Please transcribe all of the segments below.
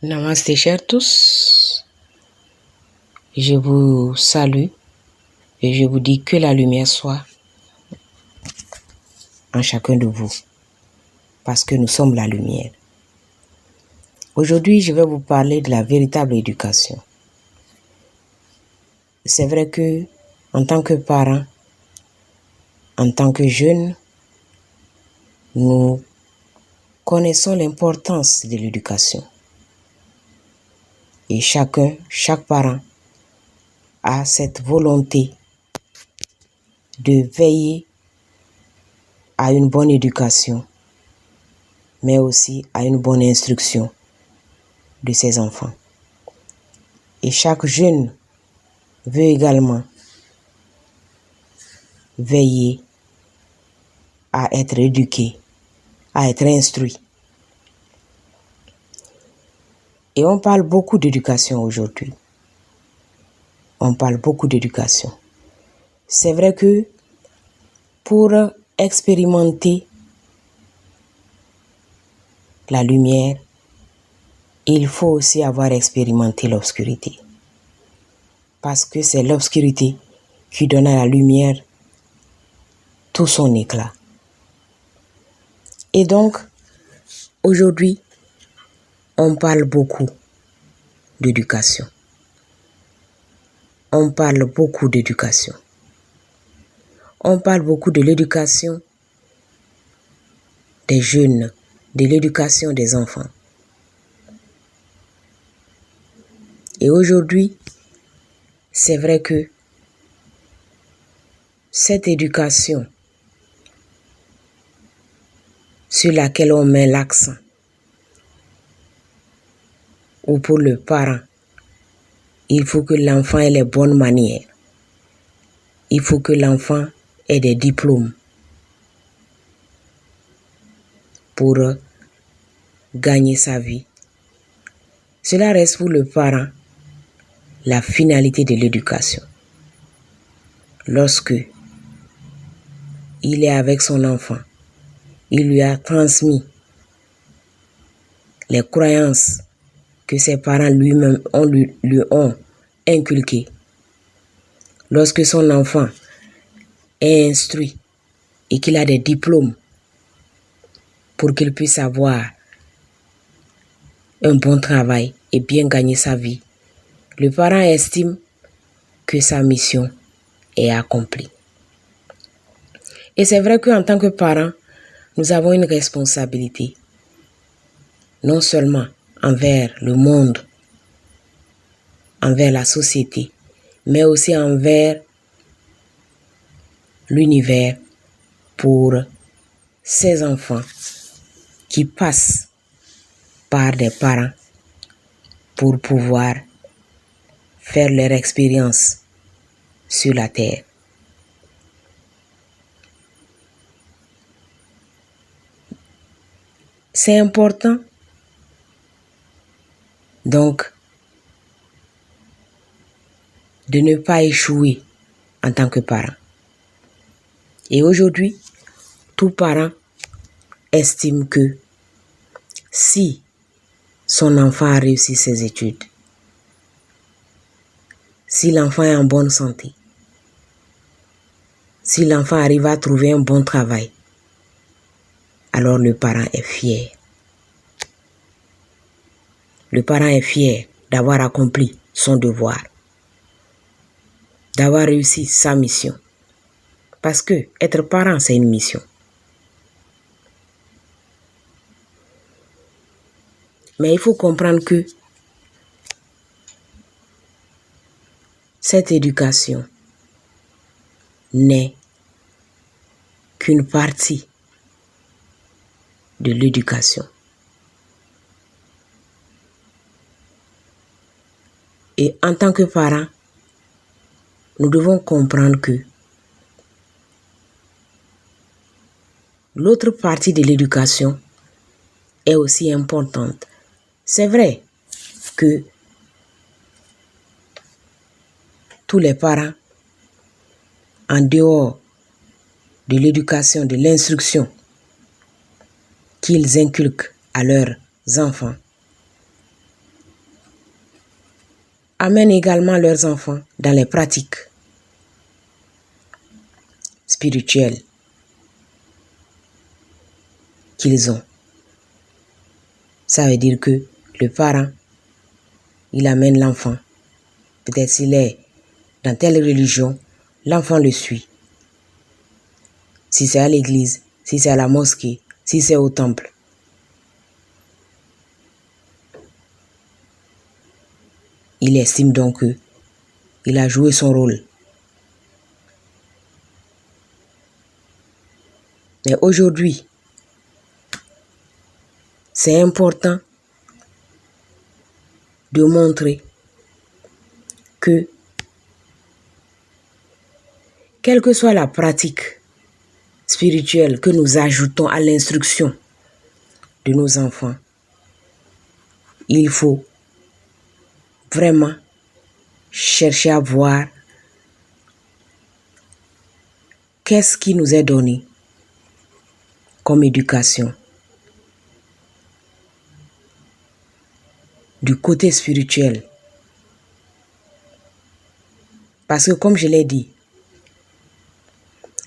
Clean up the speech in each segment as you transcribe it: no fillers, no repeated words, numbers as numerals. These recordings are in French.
Namasté chers tous, je vous salue et je vous dis que la lumière soit en chacun de vous, parce que nous sommes la lumière. Aujourd'hui, je vais vous parler de la véritable éducation. C'est vrai que, en tant que parents, en tant que jeunes, nous connaissons l'importance de l'éducation. Et chaque parent a cette volonté de veiller à une bonne éducation, mais aussi à une bonne instruction de ses enfants. Et chaque jeune veut également veiller à être éduqué, à être instruit. Et on parle beaucoup d'éducation aujourd'hui. On parle beaucoup d'éducation. C'est vrai que pour expérimenter la lumière, il faut aussi avoir expérimenté l'obscurité. Parce que c'est l'obscurité qui donne à la lumière tout son éclat. Et donc, aujourd'hui, on parle beaucoup d'éducation. On parle beaucoup d'éducation. On parle beaucoup de l'éducation des jeunes, de l'éducation des enfants. Et aujourd'hui, c'est vrai que cette éducation sur laquelle on met l'accent, ou pour le parent, il faut que l'enfant ait les bonnes manières. Il faut que l'enfant ait des diplômes pour gagner sa vie. Cela reste pour le parent la finalité de l'éducation. Lorsque il est avec son enfant, il lui a transmis les croyances que ses parents lui-même lui ont inculquées. Lorsque son enfant est instruit et qu'il a des diplômes pour qu'il puisse avoir un bon travail et bien gagner sa vie, le parent estime que sa mission est accomplie. Et c'est vrai qu'en tant que parent, nous avons une responsabilité, non seulement envers le monde, envers la société, mais aussi envers l'univers pour ces enfants qui passent par des parents pour pouvoir faire leur expérience sur la terre. C'est important donc de ne pas échouer en tant que parent. Et aujourd'hui, tout parent estime que si son enfant a réussi ses études, si l'enfant est en bonne santé, si l'enfant arrive à trouver un bon travail, alors le parent est fier. Le parent est fier d'avoir accompli son devoir, d'avoir réussi sa mission. Parce que être parent, c'est une mission. Mais il faut comprendre que cette éducation n'est qu'une partie de l'éducation. Et en tant que parents, nous devons comprendre que l'autre partie de l'éducation est aussi importante. C'est vrai que tous les parents, en dehors de l'éducation, de l'instruction qu'ils inculquent à leurs enfants, amènent également leurs enfants dans les pratiques spirituelles qu'ils ont. Ça veut dire que le parent, il amène l'enfant. Peut-être s'il est dans telle religion, l'enfant le suit. Si c'est à l'église, si c'est à la mosquée, si c'est au temple. Il estime donc qu'il a joué son rôle. Mais aujourd'hui, c'est important de montrer que, quelle que soit la pratique spirituelle que nous ajoutons à l'instruction de nos enfants, il faut vraiment chercher à voir qu'est-ce qui nous est donné comme éducation du côté spirituel. Parce que comme je l'ai dit,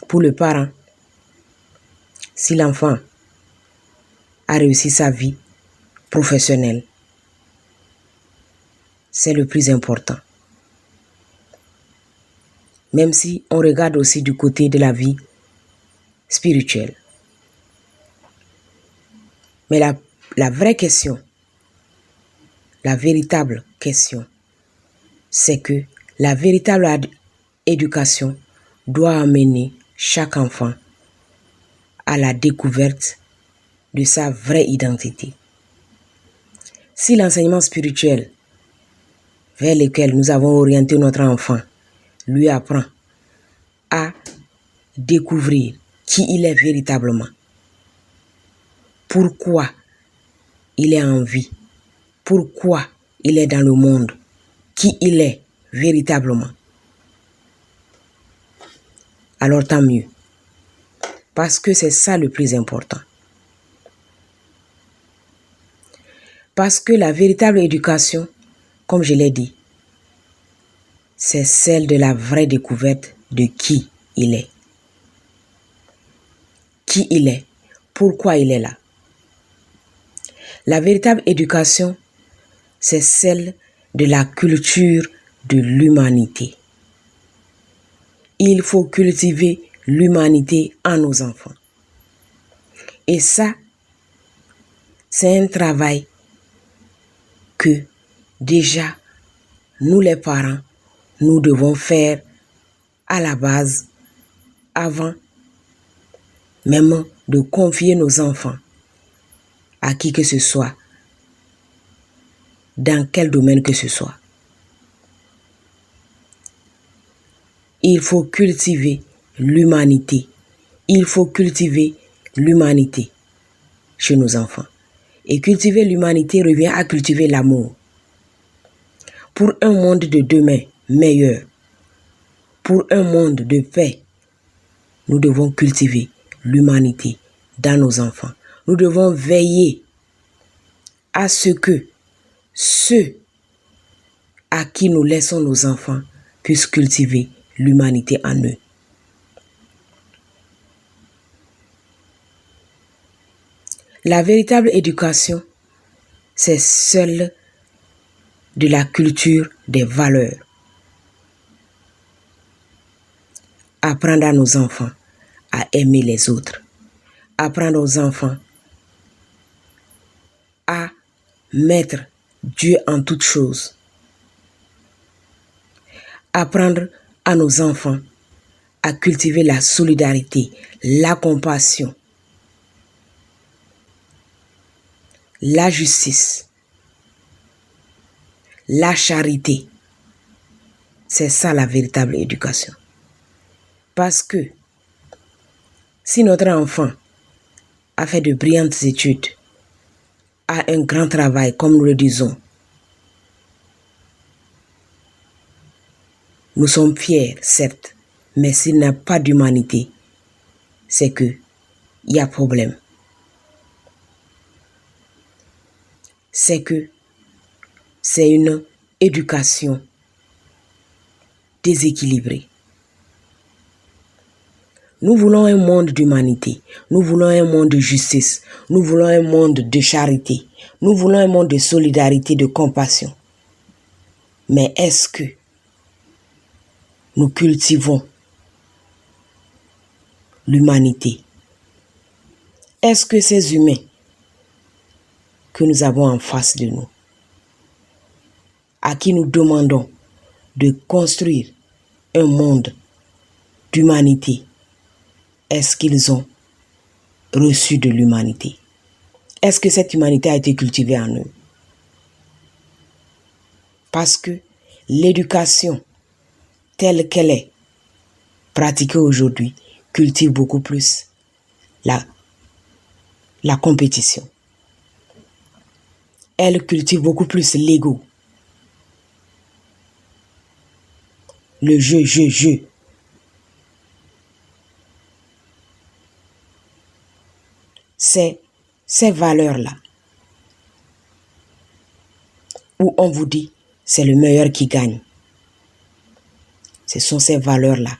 pour le parent, si l'enfant a réussi sa vie professionnelle, c'est le plus important. Même si on regarde aussi du côté de la vie spirituelle. Mais la vraie question, la véritable question, c'est que la véritable éducation doit amener chaque enfant à la découverte de sa vraie identité. Si l'enseignement spirituel vers lequel nous avons orienté notre enfant lui apprend à découvrir qui il est véritablement, pourquoi il est en vie, pourquoi il est dans le monde, qui il est véritablement, alors tant mieux. Parce que c'est ça le plus important. Parce que la véritable éducation, comme je l'ai dit, c'est celle de la vraie découverte de qui il est. Qui il est, pourquoi il est là. La véritable éducation, c'est celle de la culture de l'humanité. Il faut cultiver l'humanité en nos enfants. Et ça, c'est un travail que déjà, nous les parents, nous devons faire à la base avant même de confier nos enfants à qui que ce soit, dans quel domaine que ce soit. Il faut cultiver l'humanité. Il faut cultiver l'humanité chez nos enfants. Et cultiver l'humanité revient à cultiver l'amour. Pour un monde de demain meilleur, pour un monde de paix, nous devons cultiver l'humanité dans nos enfants. Nous devons veiller à ce que ceux à qui nous laissons nos enfants puissent cultiver l'humanité en eux. La véritable éducation, c'est celle de la culture des valeurs. Apprendre à nos enfants à aimer les autres. Apprendre aux enfants à mettre Dieu en toutes choses. Apprendre à nos enfants à cultiver la solidarité, la compassion, la justice, la charité. C'est ça la véritable éducation. Parce que si notre enfant a fait de brillantes études, a un grand travail, comme nous le disons, nous sommes fiers, certes, mais s'il n'a pas d'humanité, c'est que il y a problème. C'est que c'est une éducation déséquilibrée. Nous voulons un monde d'humanité, nous voulons un monde de justice, nous voulons un monde de charité, nous voulons un monde de solidarité, de compassion. Mais est-ce que nous cultivons l'humanité? Est-ce que ces humains que nous avons en face de nous, à qui nous demandons de construire un monde d'humanité, est-ce qu'ils ont reçu de l'humanité? Est-ce que cette humanité a été cultivée en eux? Parce que l'éducation telle qu'elle est pratiquée aujourd'hui cultive beaucoup plus la compétition. Elle cultive beaucoup plus l'ego. Le je. Ces valeurs-là, où on vous dit c'est le meilleur qui gagne. Ce sont ces valeurs-là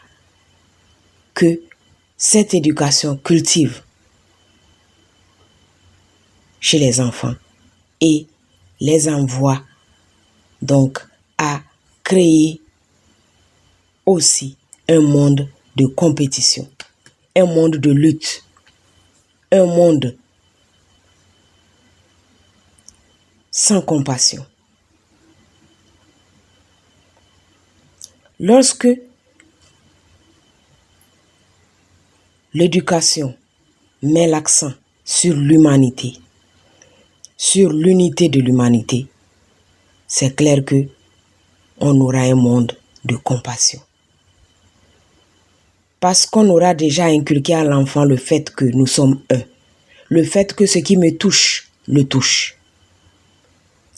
que cette éducation cultive chez les enfants et les envoie donc à créer aussi un monde de compétition, un monde de lutte, un monde sans compassion. Lorsque l'éducation met l'accent sur l'humanité, sur l'unité de l'humanité, c'est clair que on aura un monde de compassion. Parce qu'on aura déjà inculqué à l'enfant le fait que nous sommes un, le fait que ce qui me touche, le touche.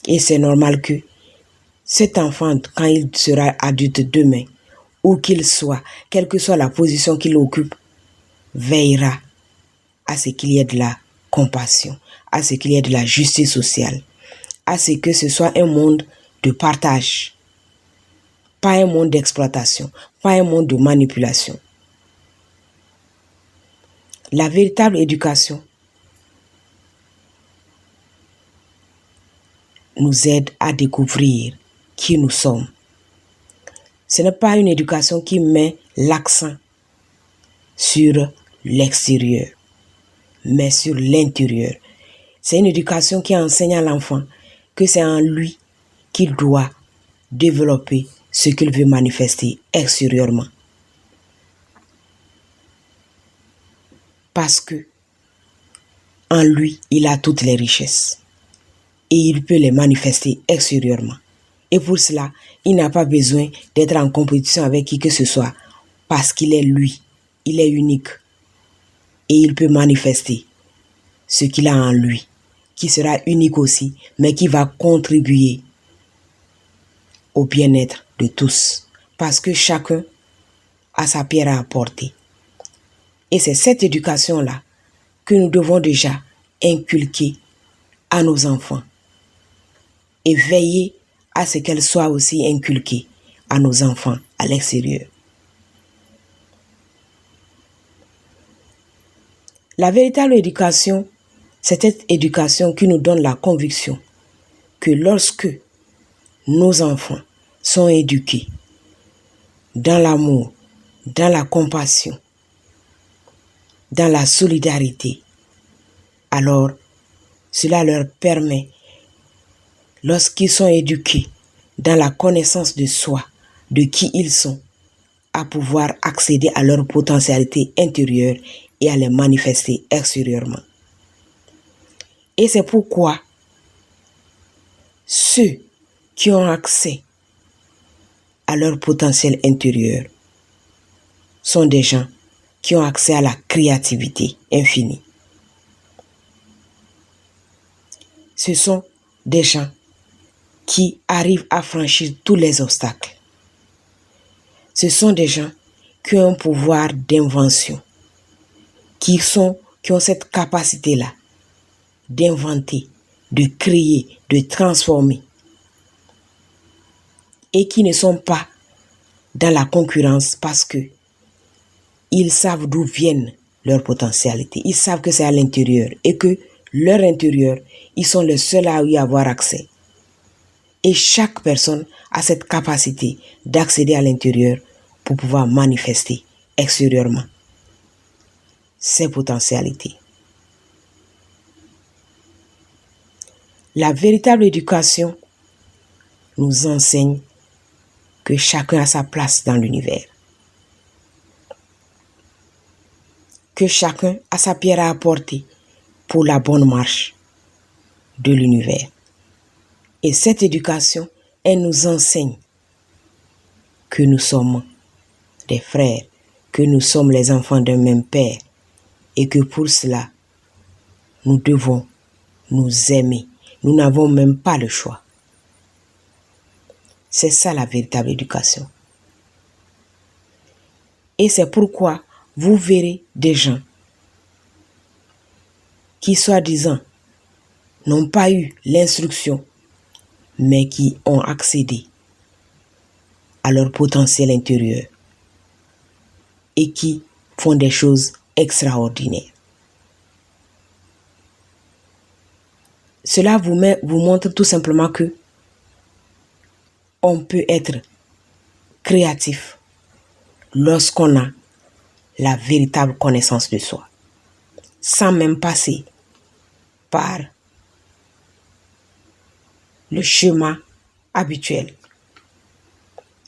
Et c'est normal que cet enfant, quand il sera adulte demain, où qu'il soit, quelle que soit la position qu'il occupe, veillera à ce qu'il y ait de la compassion, à ce qu'il y ait de la justice sociale, à ce que ce soit un monde de partage, pas un monde d'exploitation, pas un monde de manipulation. La véritable éducation nous aide à découvrir qui nous sommes. Ce n'est pas une éducation qui met l'accent sur l'extérieur, mais sur l'intérieur. C'est une éducation qui enseigne à l'enfant que c'est en lui qu'il doit développer ce qu'il veut manifester extérieurement. Parce que en lui, il a toutes les richesses et il peut les manifester extérieurement. Et pour cela, il n'a pas besoin d'être en compétition avec qui que ce soit parce qu'il est lui, il est unique et il peut manifester ce qu'il a en lui, qui sera unique aussi, mais qui va contribuer au bien-être de tous, parce que chacun a sa pierre à apporter. Et c'est cette éducation-là que nous devons déjà inculquer à nos enfants et veiller à ce qu'elle soit aussi inculquée à nos enfants à l'extérieur. La véritable éducation, c'est cette éducation qui nous donne la conviction que lorsque nos enfants sont éduqués dans l'amour, dans la compassion, dans la solidarité, alors cela leur permet, lorsqu'ils sont éduqués dans la connaissance de soi, de qui ils sont, à pouvoir accéder à leur potentialité intérieure et à les manifester extérieurement. Et c'est pourquoi ceux qui ont accès à leur potentiel intérieur sont des gens qui ont accès à la créativité infinie. Ce sont des gens qui arrivent à franchir tous les obstacles. Ce sont des gens qui ont un pouvoir d'invention, qui ont cette capacité-là d'inventer, de créer, de transformer. et qui ne sont pas dans la concurrence parce que ils savent d'où viennent leurs potentialités. Ils savent que c'est à l'intérieur et que leur intérieur, ils sont les seuls à y avoir accès. Et chaque personne a cette capacité d'accéder à l'intérieur pour pouvoir manifester extérieurement ses potentialités. La véritable éducation nous enseigne que chacun a sa place dans l'univers. Que chacun a sa pierre à apporter pour la bonne marche de l'univers. Et cette éducation, elle nous enseigne que nous sommes des frères, que nous sommes les enfants d'un même père et que pour cela, nous devons nous aimer. Nous n'avons même pas le choix. C'est ça la véritable éducation. Et c'est pourquoi vous verrez des gens qui, soi-disant, n'ont pas eu l'instruction, mais qui ont accédé à leur potentiel intérieur et qui font des choses extraordinaires. Cela vous montre tout simplement que on peut être créatif lorsqu'on a la véritable connaissance de soi, sans même passer par le chemin habituel.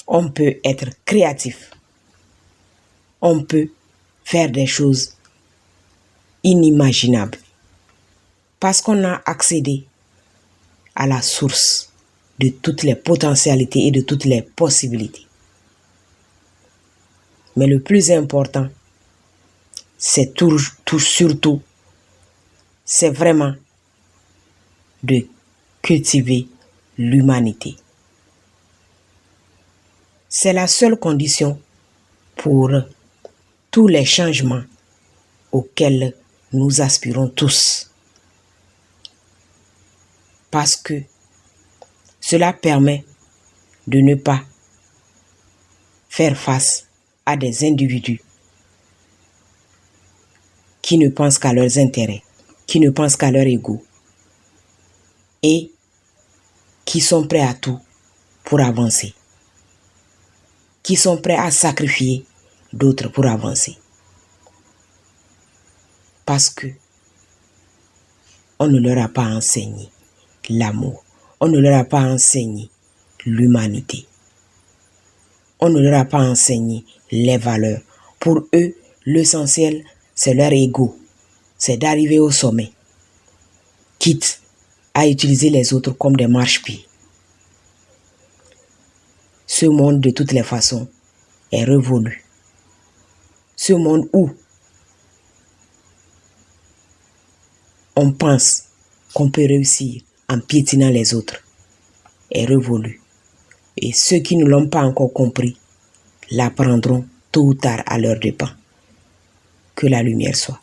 On peut être créatif. On peut faire des choses inimaginables parce qu'on a accédé à la source de toutes les potentialités et de toutes les possibilités. Mais le plus important, c'est surtout, c'est vraiment de cultiver l'humanité. C'est la seule condition pour tous les changements auxquels nous aspirons tous. Parce que cela permet de ne pas faire face à des individus qui ne pensent qu'à leurs intérêts, qui ne pensent qu'à leur ego et qui sont prêts à tout pour avancer, qui sont prêts à sacrifier d'autres pour avancer. Parce que on ne leur a pas enseigné l'amour, on ne leur a pas enseigné l'humanité, on ne leur a pas enseigné les valeurs. Pour eux, l'essentiel, c'est leur ego, c'est d'arriver au sommet, quitte à utiliser les autres comme des marchepieds. Ce monde, de toutes les façons, est révolu. Ce monde où on pense qu'on peut réussir en piétinant les autres est révolu. Et ceux qui ne l'ont pas encore compris l'apprendront tôt ou tard à leurs dépens. Que la lumière soit.